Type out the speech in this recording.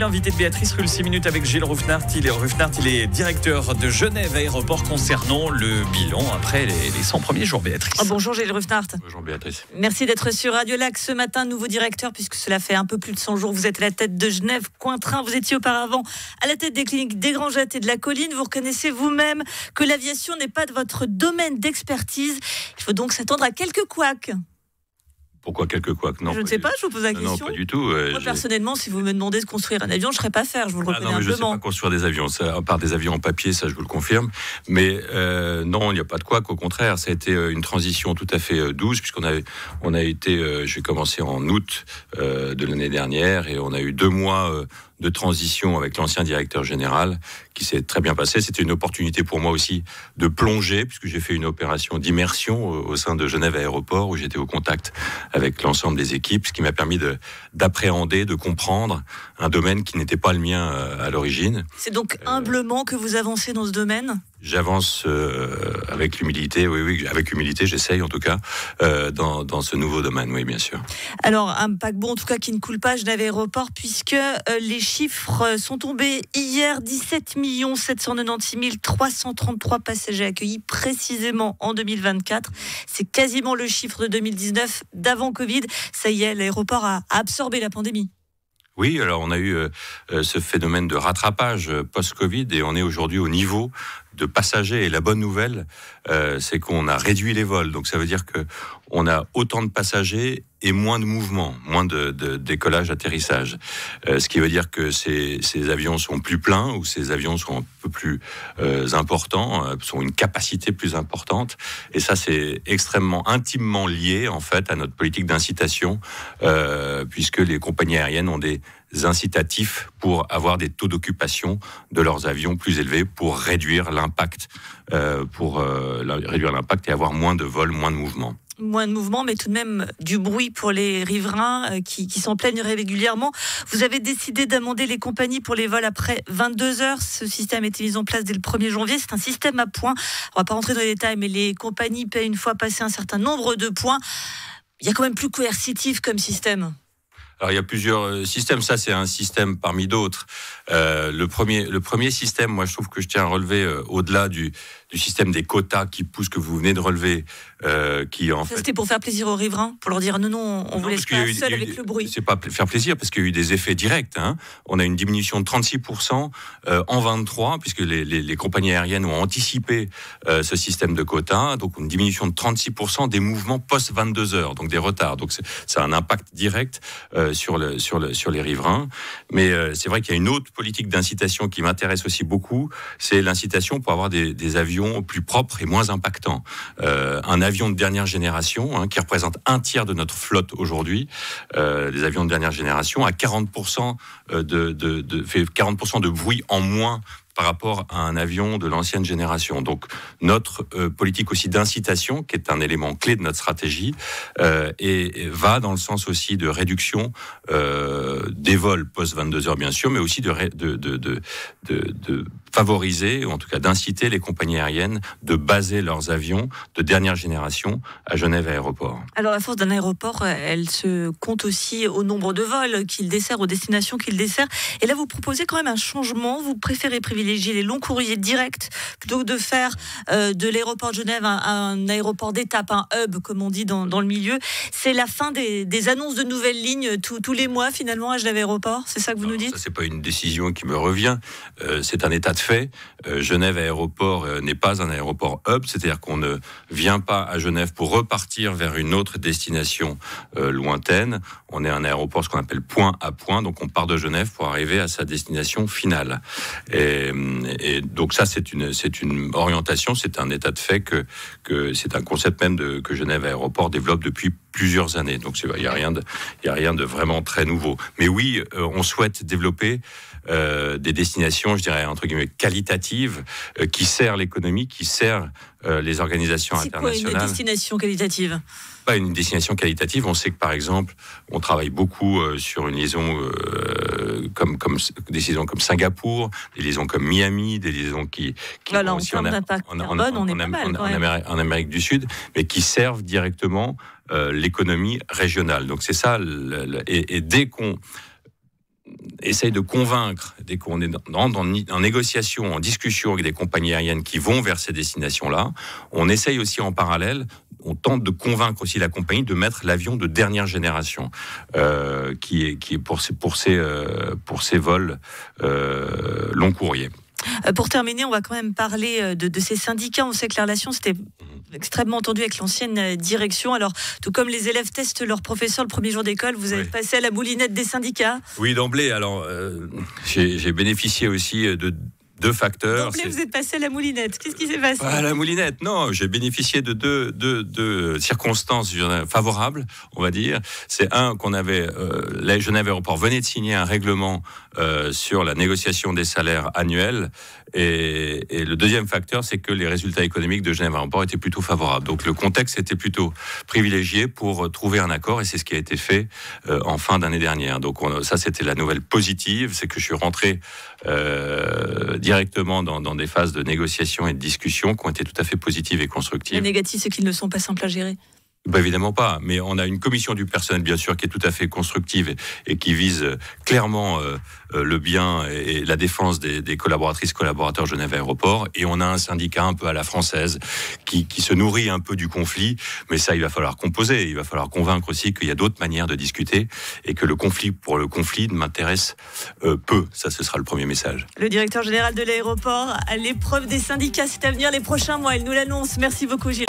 l'invité de Béatrice Rulle, 6 minutes avec Gilles Ruffnart. Il est directeur de Genève Aéroport concernant le bilan après les 100 premiers jours, Béatrice. Bonjour Gilles Ruffnart. Bonjour Béatrice. Merci d'être sur Radio Lac ce matin, nouveau directeur, puisque cela fait un peu plus de 100 jours. Vous êtes à la tête de Genève Cointrin. Vous étiez auparavant à la tête des cliniques des Grangettes et de la Colline. Vous reconnaissez vous-même que l'aviation n'est pas de votre domaine d'expertise. Il faut donc s'attendre à quelques couacs. Pourquoi quelques couacs? Non, je ne sais pas, je vous pose la question. Non, pas du tout. Moi, personnellement, si vous me demandez de construire un avion, je ne serais pas faire, je vous le reconnais non, mais je ne sais pas construire des avions, ça, à part des avions en papier, ça je vous le confirme. Mais non, il n'y a pas de couac, au contraire, ça a été une transition tout à fait douce, j'ai commencé en août de l'année dernière, et on a eu 2 mois de transition avec l'ancien directeur général qui s'est très bien passé. C'était une opportunité pour moi aussi de plonger, puisque j'ai fait une opération d'immersion au sein de Genève Aéroport, où j'étais au contact avec l'ensemble des équipes, ce qui m'a permis d'appréhender, de comprendre un domaine qui n'était pas le mien à l'origine. C'est donc humblement que vous avancez dans ce domaine ? J'avance avec l'humilité, oui, avec humilité, j'essaye en tout cas, dans ce nouveau domaine, oui, bien sûr. Alors, un paquebot en tout cas qui ne coule pas, Genève Aéroport, puisque les chiffres sont tombés hier, 17 796 333 passagers accueillis précisément en 2024. C'est quasiment le chiffre de 2019, d'avant Covid. Ça y est, l'aéroport a absorbé la pandémie. Oui, alors on a eu ce phénomène de rattrapage post-Covid et on est aujourd'hui au niveau de passagers. Et la bonne nouvelle, c'est qu'on a réduit les vols. Donc ça veut dire qu'on a autant de passagers et moins de mouvements, moins de décollage, atterrissage. Ce qui veut dire que ces avions sont plus pleins ou ces avions sont un peu plus importants, sont une capacité plus importante. Et ça, c'est extrêmement intimement lié en fait à notre politique d'incitation, puisque les compagnies aériennes ont des incitatifs pour avoir des taux d'occupation de leurs avions plus élevés pour réduire l'impact, réduire l'impact et avoir moins de vols, moins de mouvements. Moins de mouvement, mais tout de même du bruit pour les riverains qui s'en plaignent régulièrement. Vous avez décidé d'amender les compagnies pour les vols après 22 heures. Ce système a été mis en place dès le 1er janvier. C'est un système à points. On ne va pas rentrer dans les détails, mais les compagnies paient une fois passé un certain nombre de points. Il y a quand même plus coercitif comme système. Alors il y a plusieurs systèmes, ça c'est un système parmi d'autres. Le premier système, moi je trouve que je tiens à relever au-delà du système des quotas qui pousse, que vous venez de relever, qui en fait... C'était pour faire plaisir aux riverains, pour leur dire non, on vous laisse pas seul avec le bruit. C'est pas faire plaisir, parce qu'il y a eu des effets directs. On a une diminution de 36% en 23, puisque les compagnies aériennes ont anticipé ce système de quotas, donc une diminution de 36% des mouvements post-22 heures, donc des retards. Donc ça a un impact direct sur les riverains. Mais c'est vrai qu'il y a une autre politique d'incitation qui m'intéresse aussi beaucoup, c'est l'incitation pour avoir des avions plus propres et moins impactants. Un avion de dernière génération, qui représente un tiers de notre flotte aujourd'hui, des avions de dernière génération, à 40% fait 40% de bruit en moins par rapport à un avion de l'ancienne génération. Donc notre politique aussi d'incitation, qui est un élément clé de notre stratégie, et va dans le sens aussi de réduction des vols post-22 heures bien sûr, mais aussi de favoriser, ou en tout cas d'inciter les compagnies aériennes de baser leurs avions de dernière génération à Genève Aéroport. Alors la force d'un aéroport, elle se compte aussi au nombre de vols qu'il dessert, aux destinations qu'il dessert. Et là, vous proposez quand même un changement. Vous préférez privilégier les longs courriers directs plutôt que de faire de l'aéroport de Genève un aéroport d'étape, un hub, comme on dit dans le milieu. C'est la fin des annonces de nouvelles lignes tous les mois, finalement, à Genève Aéroport. C'est ça que vous nous dites ? Ça, c'est pas une décision qui me revient. C'est un état de fait. Genève Aéroport n'est pas un aéroport hub, c'est-à-dire qu'on ne vient pas à Genève pour repartir vers une autre destination lointaine. On est un aéroport, ce qu'on appelle point à point, donc on part de Genève pour arriver à sa destination finale. Et donc ça, c'est une orientation, c'est un état de fait que c'est un concept même que Genève Aéroport développe depuis plusieurs années. Donc il y a rien de vraiment très nouveau. Mais oui, on souhaite développer des destinations, je dirais entre guillemets qualitatives, qui servent l'économie, qui servent les organisations internationales. C'est quoi une destination qualitative ? Une destination qualitative, on sait que par exemple, on travaille beaucoup sur une liaison comme des liaisons comme Singapour, des liaisons comme Miami, des liaisons qui voilà, aussi en Amérique du Sud, mais qui servent directement l'économie régionale. Donc c'est ça, et dès qu'on essaye de convaincre, dès qu'on est en négociation, en discussion avec des compagnies aériennes qui vont vers ces destinations-là, on essaye aussi en parallèle, on tente de convaincre aussi la compagnie de mettre l'avion de dernière génération, qui est pour ces vols long courrier. Pour terminer, on va quand même parler de ces syndicats. On sait que la relation, c'était extrêmement tendue avec l'ancienne direction. Alors, tout comme les élèves testent leur professeur le premier jour d'école, vous avez passé à la moulinette des syndicats. Oui, d'emblée. Alors, j'ai bénéficié aussi de deux facteurs. D'emblée, vous êtes passé à la moulinette. Qu'est-ce qui s'est passé ? Pas à la moulinette, non. J'ai bénéficié de deux circonstances favorables, on va dire. C'est qu'on avait, Genève Aéroport venait de signer un règlement sur la négociation des salaires annuels. Et le deuxième facteur, c'est que les résultats économiques de Genève Aéroport étaient plutôt favorables. Donc le contexte était plutôt privilégié pour trouver un accord, et c'est ce qui a été fait en fin d'année dernière. Donc ça, c'était la nouvelle positive, c'est que je suis rentré directement dans des phases de négociation et de discussion qui ont été tout à fait positives et constructives. Le négatif, c'est qu'ils ne sont pas simples à gérer. Bah évidemment pas, mais on a une commission du personnel, bien sûr, qui est tout à fait constructive et qui vise clairement le bien et la défense des collaboratrices, collaborateurs Genève Aéroport. Et on a un syndicat un peu à la française qui se nourrit un peu du conflit, mais ça, il va falloir composer, il va falloir convaincre aussi qu'il y a d'autres manières de discuter et que le conflit pour le conflit m'intéresse peu. Ça, ce sera le premier message. Le directeur général de l'aéroport, à l'épreuve des syndicats, c'est à venir les prochains mois, il nous l'annonce. Merci beaucoup, Gilles.